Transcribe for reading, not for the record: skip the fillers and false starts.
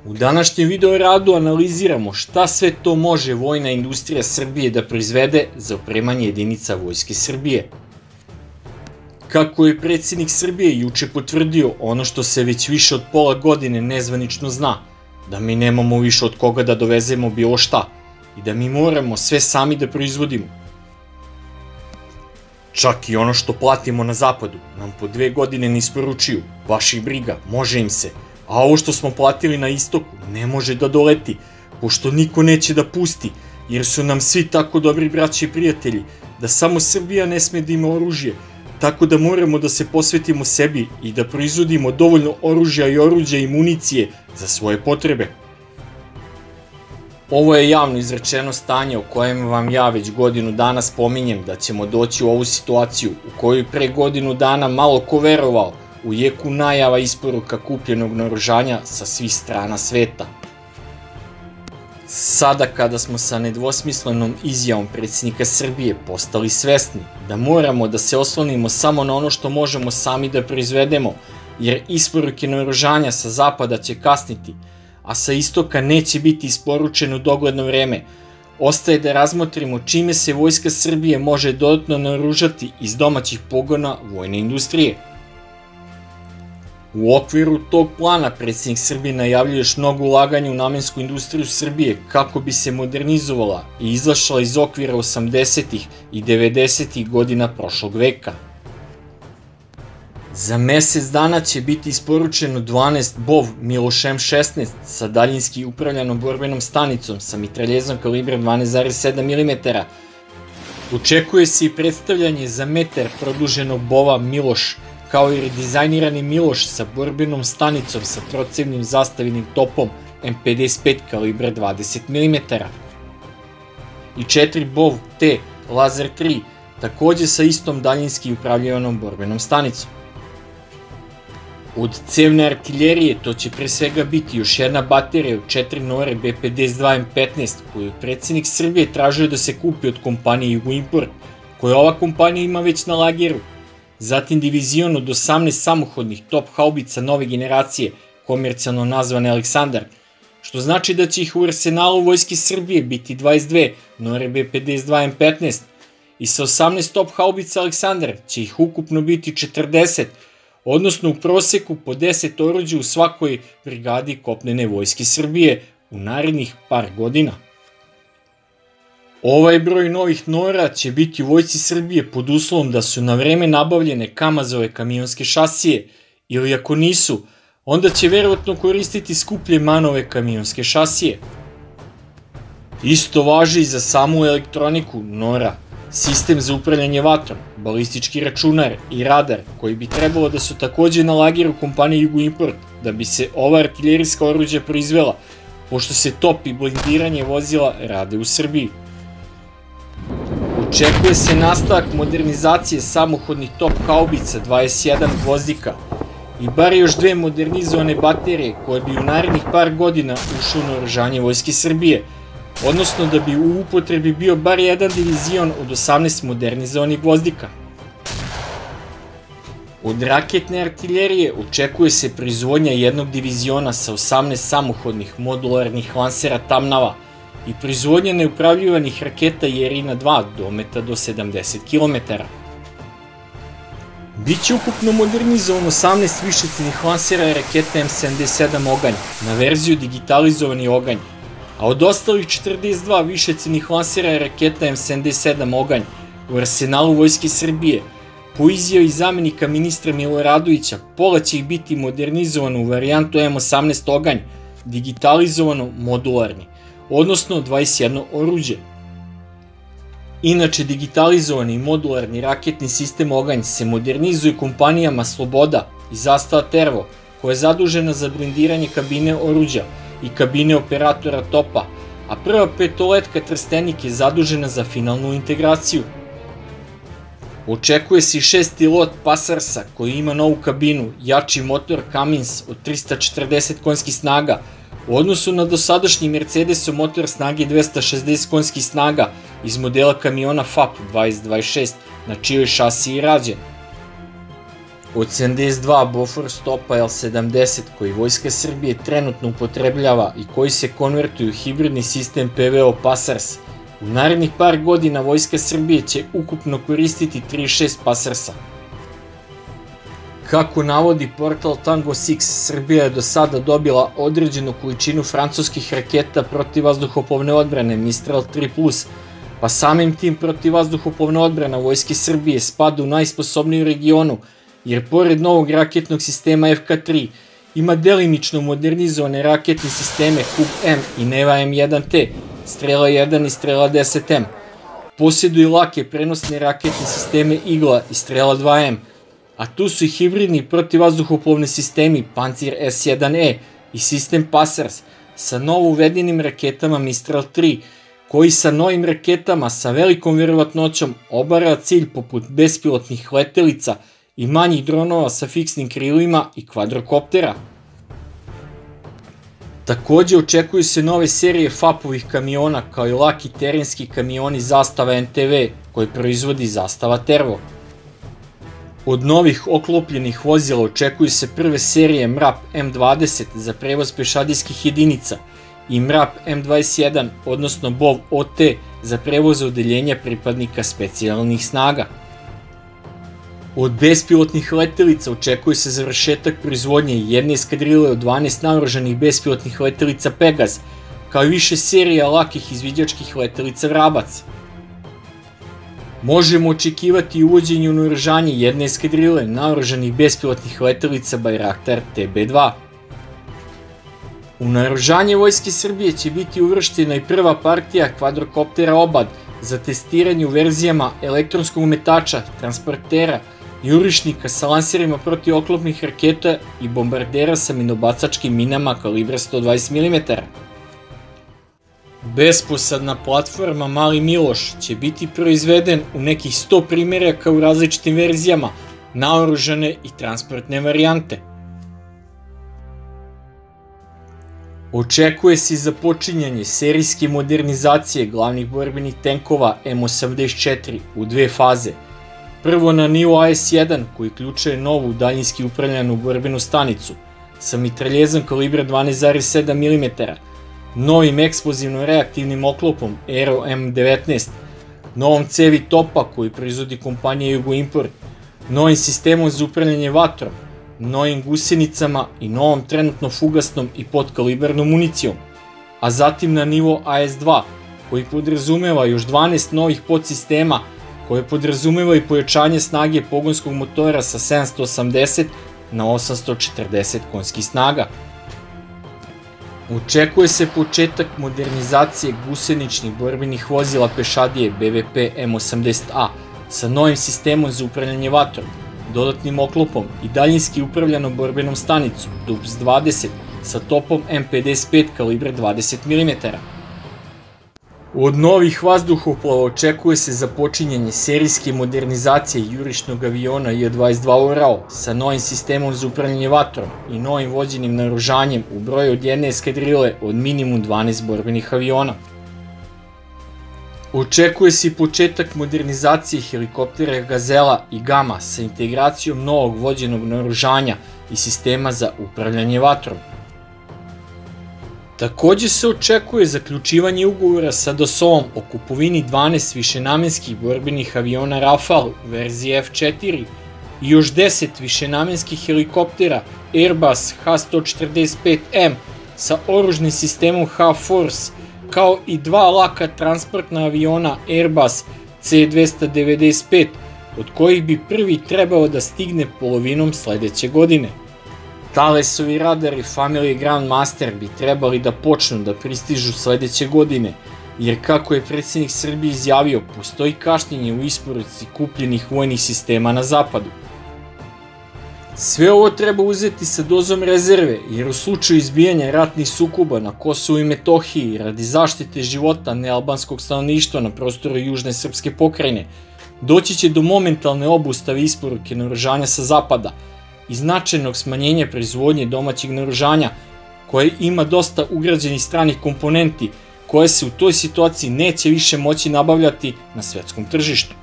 U današnjem video radu analiziramo šta sve to može vojna industrija Srbije da proizvede za opremanje jedinica Vojske Srbije. Kako je predsjednik Srbije juče potvrdio ono što se već više od pola godine nezvanično zna, da mi nemamo više od koga da dovezemo bilo šta i da mi moramo sve sami da proizvodimo. Čak i ono što platimo na zapadu nam po 2 godine ne isporučuju, baš ih briga, može im se, a ovo što smo platili na istoku ne može da doleti, pošto niko neće da pusti, jer su nam svi tako dobri braći i prijatelji, da samo Srbija ne sme da ima oružje, tako da moramo da se posvetimo sebi i da proizvodimo dovoljno oružja i oruđa i municije za svoje potrebe. Ovo je javno izrečeno stanje o kojem vam ja već godinu dana spominjem da ćemo doći u ovu situaciju u kojoj pre godinu dana malo ko verovao u jeku najava isporuka kupljenog naoružanja sa svih strana sveta. Sada kada smo sa nedvosmislenom izjavom predsjednika Srbije postali svesni da moramo da se oslonimo samo na ono što možemo sami da proizvedemo, jer isporuke naoružanja sa zapada će kasniti, a sa istoka neće biti isporučeno u dogledno vreme, ostaje da razmotrimo čime se Vojska Srbije može dodatno naoružati iz domaćih pogona vojne industrije. U okviru tog plana predsjednik Srbije najavljuje još mnogo ulaganja u namensku industriju Srbije kako bi se modernizovala i izašla iz okvira 80. i 90. godina prošlog veka. Za mesec dana će biti isporučeno 12 BOV Miloš M16 sa daljinski upravljanom borbenom stanicom sa mitraljezom kalibra 12,7 mm. Očekuje se i predstavljanje za metar produženog BOV-a Miloš, kao i redizajnirani Miloš sa borbenom stanicom sa trocevnim zastavenim topom M55 kalibra 20 mm. I 4 BOV T Lazer 3, takođe sa istom daljinski upravljanom borbenom stanicom. Od cevne artiljerije to će pre svega biti još jedna baterija od 4 Nore B52 M15 koju predsjednik Srbije tražio da se kupi od kompanije Jugoimport, koju ova kompanija ima već na lageru. Zatim divizion od 18 samohodnih top haubica nove generacije, komercijalno nazvane Aleksandar, što znači da će ih u arsenalu Vojske Srbije biti 22 Nore B52 M15 i sa 18 top haubica Aleksandar će ih ukupno biti 40, odnosno u proseku po 10 oruđa u svakoj brigadi kopnene Vojske Srbije u narednih par godina. Ovaj broj novih Nora će biti u Vojsci Srbije pod uslovom da su na vreme nabavljene Kamazove kamionske šasije ili ako nisu, onda će verovatno koristiti skuplje Manove kamionske šasije. Isto važi i za samu elektroniku Nora, sistem za upravljanje vatrom, balistički računar i radar koji bi trebalo da su takođe na lageru kompanije Jugoimport da bi se ova artiljerijska oruđa proizvela, pošto se top i blindiranje vozila rade u Srbiji. Očekuje se nastavak modernizacije samohodnih top haubica 21 gvozdika i bar još 2 modernizovane baterije koje bi u narednih par godina ušle u naoružanje Vojske Srbije, odnosno da bi u upotrebi bio bar jedan divizion od 18 modernizovanih gvozdika. Od raketne artiljerije očekuje se proizvodnja jednog diviziona sa 18 samohodnih modularnih lansera Tamnava i proizvodnja neupravljivanih raketa Jerina 2 dometa do 70 km. Biće ukupno modernizovano 18 višecevnih lansera raketa M77 Oganj na verziju digitalizovani Oganj, a od ostalih 42 višecevnih lansera raketa M77 Oganj u arsenalu Vojske Srbije, po izjavi zamenika ministra Miloradovića, pola će ih biti modernizovano u varijantu M18 Oganj, digitalizovano modularni, odnosno 21 oruđe. Inače, digitalizovani i modularni raketni sistem Oganj se modernizuje kompanijama Sloboda i Zastava Tervo, koja je zadužena za blindiranje kabine oruđa i kabine operatora topa, a prva petoletka Trstenik je zadužena za finalnu integraciju. Očekuje se i 6. lot Pasarsa koji ima novu kabinu, jači motor Cummins od 340 konjskih snaga, u odnosu na dosadašnji Mercedesov motor snage 260 konjskih snaga iz modela kamiona FAP 2026, na čijoj šasiji je rađen. od 72 Bofors topa L-70 koji Vojska Srbije trenutno upotrebljava i koji se konvertuju u hibridni sistem PVO Pasars, u narednih par godina Vojska Srbije će ukupno koristiti 36 Pasarsa. Kako navodi portal Tango 6, Srbija je do sada dobila određenu količinu francuskih raketa protivvazduhoplovne odbrane Mistral 3+, pa samim tim protivvazduhoplovna odbrana Vojske Srbije spada u najsposobniju regionu, jer pored novog raketnog sistema FK-3 ima delimično modernizovane raketne sisteme Hub-M i Neva M1T, Strela 1 i Strela 10M. Posjeduju lake prenosne raketne sisteme Igla i Strela 2M, a tu su i hibridni protivvazduhoplovni sistemi Pancir S1E i sistem Pasars sa novo uvedenim raketama Mistral 3, koji sa novim raketama sa velikom vjerovatnoćom obara cilj poput bespilotnih letelica i manjih dronova sa fiksnim krilima i kvadrokoptera. Takođe očekuju se nove serije FAP-ovih kamiona kao i laki terenski kamioni Zastava NTV koji proizvodi Zastava Tervo. Od novih oklopljenih vozila očekuju se prve serije MRAP M20 za prevoz pešadijskih jedinica i MRAP M21, odnosno BOV OT za prevoz odeljenja pripadnika specijalnih snaga. Od bespilotnih letelica očekuje se završetak proizvodnje jedne eskadrile od 12 naoružanih bespilotnih letelica Pegaz, kao i više serija lakih izviđačkih letelica Vrabac. Možemo očekivati uvođenje u naoružanje jedne eskadrile naoružanih bespilotnih letelica Bayraktar TB2. U naoružanje Vojske Srbije će biti uvrštena i prva partija kvadrokoptera Obad za testiranje u verzijama elektronskog metača, transportera, jurišnika sa lanserima protivoklopnih raketa i bombardera sa minobacačkim minama kalibra 120 mm. Besposadna platforma Mali Miloš će biti proizveden u nekih 100 primjeraka u različitim verzijama, naoružane i transportne varijante. Očekuje se započinjanje serijske modernizacije glavnih borbenih tenkova M84 u dve faze. Prvo na nivo AS-1 koji uključuje novu daljinski upravljanu borbenu stanicu sa mitraljezom kalibra 12,7 mm, novim eksplozivno-reaktivnim oklopom Aero M19, novom cevi topa koju proizvodi kompanija Jugoimport, novim sistemom za upravljanje vatrom, novim gusenicama i novom trenutno fugasnom i podkalibarnom municijom, a zatim na nivo AS-2 koji podrazumeva još 12 novih podsistema koje podrazumeva i pojačanje snage pogonskog motora sa 780 na 840 konjskih snaga. Očekuje se početak modernizacije guseničnih borbenih vozila pešadije BVP M80A sa novim sistemom za upravljanje vatrom, dodatnim oklopom i daljinski upravljanom borbenom stanicom DUPS-20 sa topom M55 kalibra 20 mm. Od novih vazduhoplova očekuje se započinjanje serijske modernizacije jurišnog aviona J-22 Orao sa novim sistemom za upravljanje vatrom i novim vođenim naoružanjem u broju od jedne eskadrile od minimum 12 borbenih aviona. Očekuje se i početak modernizacije helikoptera Gazela i Gama sa integracijom novog vođenog naoružanja i sistema za upravljanje vatrom. Takođe se očekuje zaključivanje ugovora sa Dassaultom o kupovini 12 višenamenskih borbenih aviona Rafale verzije F4 i još 10 višenamenskih helikoptera Airbus H145M sa oružnim sistemom H-Force, kao i dva laka transportna aviona Airbus C295, od kojih bi prvi trebao da stigne polovinom sledeće godine. Thalesovi radari Family Grandmaster bi trebali da počnu da pristižu sledeće godine, jer kako je predsjednik Srbije izjavio, postoji kašnjenje u isporuci kupljenih vojnih sistema na zapadu. Sve ovo treba uzeti sa dozom rezerve, jer u slučaju izbijanja ratnih sukoba na Kosovu i Metohiji radi zaštite života nealbanskog stanovništva na prostoru južne srpske pokrajine, doći će do momentalne obustave isporuke naoružanja sa zapada i značajnog smanjenja proizvodnje domaćeg naoružanja, koje ima dosta ugrađenih stranih komponenti koje se u toj situaciji neće više moći nabavljati na svetskom tržištu.